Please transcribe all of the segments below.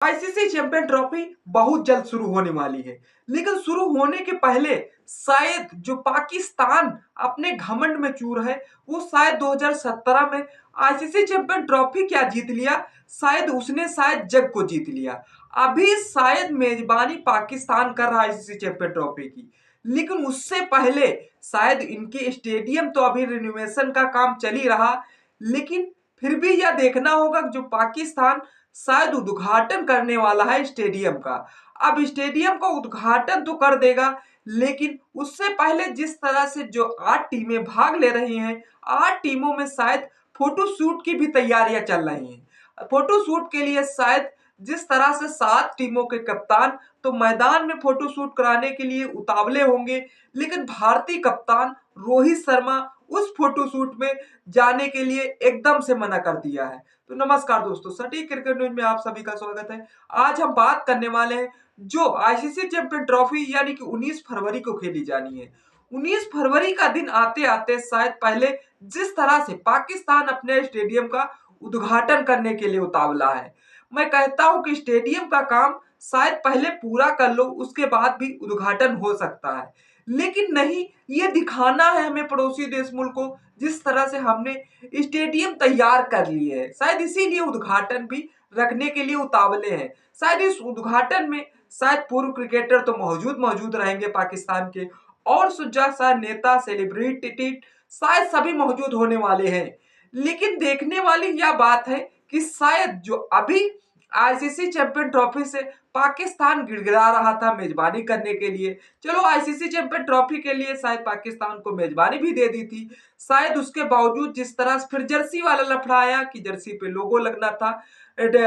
ICC champion trophy बहुत जल्द शुरू होने वाली है, लेकिन शुरू होने के पहले शायद जो पाकिस्तान अपने घमंड में चूर है, वो शायद 2017 में आईसीसी चैंपियन ट्रॉफी क्या जीत लिया, शायद उसने शायद जग को जीत लिया। अभी शायद मेजबानी पाकिस्तान कर रहा है आईसीसी चैंपियन ट्रॉफी की, लेकिन उससे पहले शायद इनके स्टेडियम तो अभी रिनोवेशन का काम चल ही रहा, लेकिन फिर भी यह देखना होगा जो पाकिस्तान शायद उद्घाटन करने वाला है स्टेडियम का। अब स्टेडियम का उद्घाटन तो कर देगा, लेकिन उससे पहले जिस तरह से जो 8 टीमें भाग ले रही हैं, 8 टीमों में शायद फोटो शूट की भी तैयारियां चल रही हैं। फोटो शूट के लिए शायद जिस तरह से 7 टीमों के कप्तान तो मैदान में फोटो शूट कराने के लिए उतावले होंगे, लेकिन भारतीय कप्तान रोहित शर्मा उस फोटो शूट में जाने के लिए एकदम से मना कर दिया है। तो नमस्कार दोस्तों, सटीक क्रिकेट न्यूज में आप सभी का स्वागत है। आज हम बात करने वाले हैं जो आईसीसी चैंपियन ट्रॉफी यानी कि 19 फरवरी को खेली जानी है। 19 फरवरी का दिन आते आते शायद पहले जिस तरह से पाकिस्तान अपने स्टेडियम का उद्घाटन करने के लिए उतावला है, मैं कहता हूं कि स्टेडियम का काम शायद पहले पूरा कर लो, उसके बाद भी उद्घाटन हो सकता है। लेकिन नहीं, ये दिखाना है हमें पड़ोसी देश मुल्क को जिस तरह से हमने स्टेडियम तैयार कर लिए है, शायद इसीलिए उद्घाटन भी रखने के लिए उतावले हैं। शायद इस उद्घाटन में शायद पूर्व क्रिकेटर तो मौजूद मौजूद रहेंगे पाकिस्तान के, और सुजा शायद नेता सेलिब्रिटी शायद सभी मौजूद होने वाले हैं। लेकिन देखने वाली यह बात है कि शायद जो अभी आईसीसी चैंपियन ट्रॉफी से पाकिस्तान गिड़गिड़ा रहा था मेजबानी करने के लिए, चलो आईसीसी चैंपियन ट्रॉफी के लिए शायद पाकिस्तान को मेजबानी भी दे दी थी, शायद उसके बावजूद जिस तरह से फिर जर्सी वाला लफड़ा आया कि जर्सी पे लोगो लगना था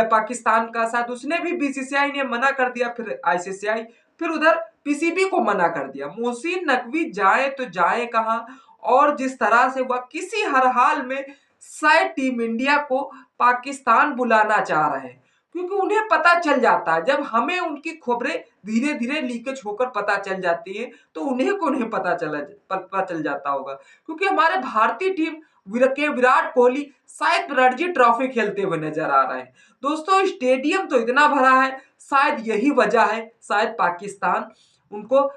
पाकिस्तान का, साथ उसने भी बीसीसीआई ने मना कर दिया, फिर आईसीसीआई, फिर उधर पीसीबी को मना कर दिया। मोहसिन नकवी जाए तो जाए कहां, और जिस तरह से वह किसी हर हाल में शायद टीम इंडिया को पाकिस्तान बुलाना चाह रहे हैं, क्योंकि उन्हें पता चल जाता है जब हमें उनकी खबरें धीरे धीरे लीकेज होकर पता चल जाती है, तो उन्हें को नहीं पता चल जाता होगा, क्योंकि हमारे भारतीय टीम के विराट कोहली शायद रणजी ट्रॉफी खेलते हुए नजर आ रहे हैं। दोस्तों, स्टेडियम तो इतना भरा है, शायद यही वजह है शायद पाकिस्तान उनको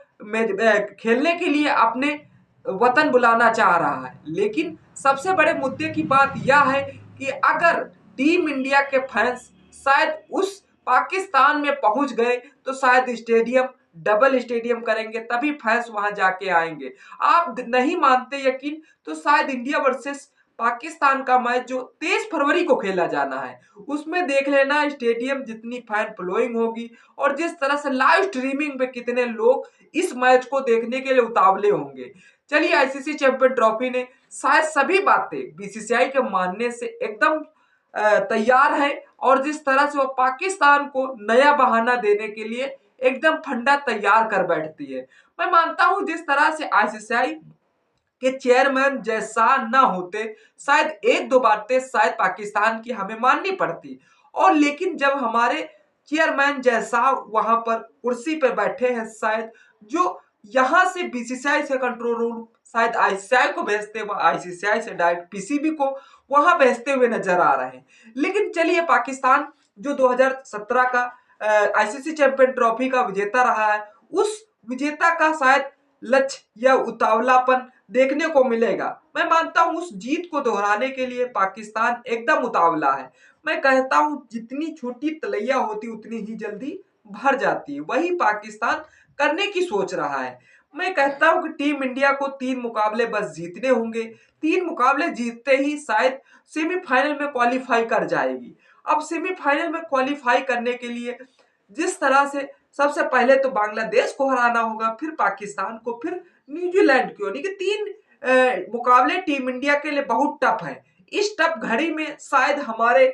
खेलने के लिए अपने वतन बुलाना चाह रहा है। लेकिन सबसे बड़े मुद्दे की बात यह है कि अगर टीम इंडिया के फैंस शायद उस पाकिस्तान में पहुंच गए तो शायद स्टेडियम डबल स्टेडियम करेंगे, तभी फैंस वहां जाके आएंगे। आप नहीं मानते यकीन तो शायद इंडिया वर्सेस पाकिस्तान का मैच जो 23 फरवरी को खेला जाना है, उसमें देख लेना स्टेडियम जितनी फैन फ्लोइंग होगी, और जिस तरह से लाइव स्ट्रीमिंग पे कितने लोग इस मैच को देखने के लिए उतावले होंगे। चलिए, आईसीसी चैंपियन ट्रॉफी ने शायद सभी बातें बीसीसीआई के मानने से एकदम तैयार है, और जिस तरह से वो पाकिस्तान को नया बहाना देने के लिए एकदम फंडा तैयार कर बैठती है। मैं मानता हूं जिस तरह से आईसीसीआई के चेयरमैन जैसा ना होते, शायद एक दो बातें शायद पाकिस्तान की हमें माननी पड़ती, और लेकिन जब हमारे चेयरमैन जैसा वहां पर कुर्सी पर बैठे हैं, शायद जो यहां से बीसीसीआई से कंट्रोल रूम शायद आईसीसीआई को भेजते हुए, आईसीसीआई से डायरेक्ट पीसीबी को वहां भेजते हुए नजर आ रहे हैं। लेकिन चलिए, पाकिस्तान जो 2017 का आईसीसी चैंपियन ट्रॉफी का विजेता रहा है, उस विजेता का शायद लक्ष्य या उतावलापन देखने को मिलेगा। मैं मानता हूं उस जीत को दोहराने के लिए पाकिस्तान एकदम उतावला है। मैं कहता हूं जितनी छोटी तलैया होती उतनी ही जल्दी भर जाती है, वही पाकिस्तान करने की सोच रहा है। मैं कहता हूं कि टीम इंडिया को 3 मुकाबले बस जीतने होंगे, 3 मुकाबले जीतते ही शायद सेमीफाइनल में क्वालिफाई कर जाएगी। अब सेमीफाइनल में क्वालिफाई करने के लिए जिस तरह से सबसे पहले तो बांग्लादेश को हराना होगा, फिर पाकिस्तान को, फिर न्यूजीलैंड को, यानी कि 3 मुकाबले टीम इंडिया के लिए बहुत टफ है। इस टफ घड़ी में शायद हमारे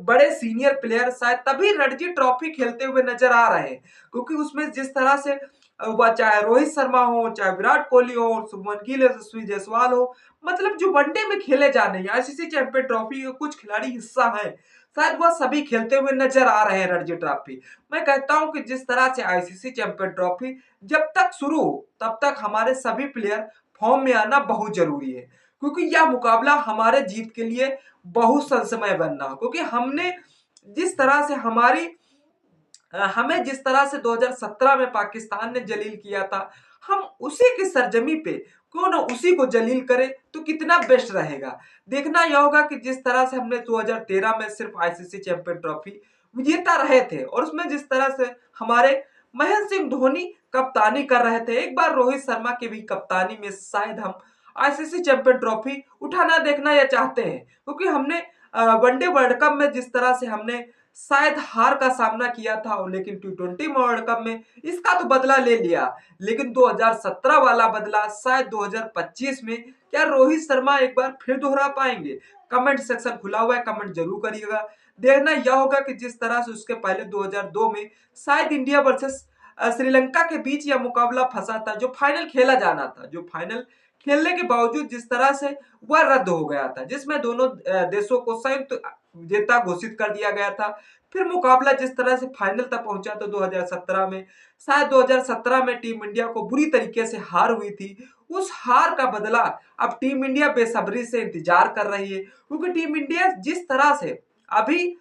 बड़े सीनियर प्लेयर शायद तभी रणजी ट्रॉफी खेलते हुए नजर आ रहे हैं, क्योंकि उसमें जिस तरह से वह चाहे रोहित शर्मा हो, चाहे विराट कोहली हो, शुभमन गिल, यशस्वी जायसवाल हो, मतलब जो वनडे में खेले जाने हैं आईसीसी चैंपियन ट्रॉफी के कुछ खिलाड़ी हिस्सा है, शायद वह सभी खेलते हुए नजर आ रहे हैं रणजी ट्रॉफी। मैं कहता हूं कि जिस तरह से आईसीसी चैंपियन ट्रॉफी जब तक शुरू हो तब तक हमारे सभी प्लेयर फॉर्म में आना बहुत जरूरी है, क्योंकि यह मुकाबला हमारे जीत के लिए बहुत संशय बनना हो, क्योंकि हमने जिस तरह से हमारी हमें जिस तरह से 2017 में पाकिस्तान ने जलील किया था, हम उसी की सरजमी पे क्यों ना उसी को जलील करें तो कितना बेस्ट रहेगा। देखना यह होगा कि जिस तरह से हमने 2013 में सिर्फ आईसीसी चैंपियन ट्रॉफी विजेता रहे थे और उसमें जिस तरह से हमारे महेंद्र सिंह धोनी कप्तानी कर रहे थे, एक बार रोहित शर्मा की भी कप्तानी में शायद हम आईसीसी चैंपियन ट्रॉफी उठाना देखना या चाहते हैं, क्योंकि हमने वनडे वर्ल्ड कप में जिस तरह से हमने शायद हार का सामना किया था, लेकिन टी20 वर्ल्ड कप में इसका तो बदला ले लिया, लेकिन 2017 वाला बदला शायद 2025 में क्या रोहित शर्मा एक बार फिर दोहरा पाएंगे। कमेंट सेक्शन खुला हुआ है, कमेंट जरूर करिएगा। देखना यह होगा कि जिस तरह से उसके पहले 2002 में शायद इंडिया वर्सेस श्रीलंका के बीच यह मुकाबला फंसा था, जो फाइनल खेला जाना था, जो फाइनल खेलने के बावजूद जिस तरह से वह रद्द हो गया था, जिसमें दोनों देशों को संयुक्त विजेता घोषित कर दिया गया था। फिर मुकाबला जिस तरह से फाइनल तक पहुंचा तो 2017 में शायद 2017 में टीम इंडिया को बुरी तरीके से हार हुई थी। उस हार का बदला अब टीम इंडिया बेसब्री से इंतजार कर रही है, क्योंकि टीम इंडिया जिस तरह से अभी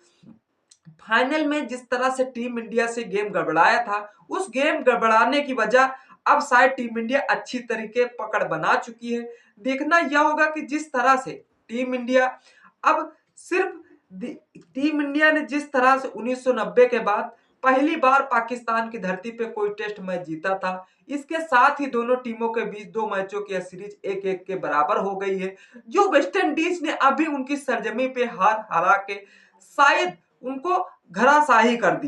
फाइनल में जिस तरह से टीम इंडिया से गेम गड़बड़ाया था, उस गेम गड़बड़ाने की वजह अब शायद टीम इंडिया अच्छी तरीके पकड़ बना चुकी है। देखना यह होगा कि जिस तरह से टीम इंडिया अब सिर्फ टीम इंडिया ने जिस तरह से 1990 के बाद पहली बार पाकिस्तान की धरती पे कोई टेस्ट मैच जीता था, इसके साथ ही दोनों टीमों के बीच 2 मैचों की सीरीज 1-1 के बराबर हो गई है, जो वेस्ट इंडीज ने अभी उनकी सरजमी पे हार हरा के शायद उनको घराशाही कर दी।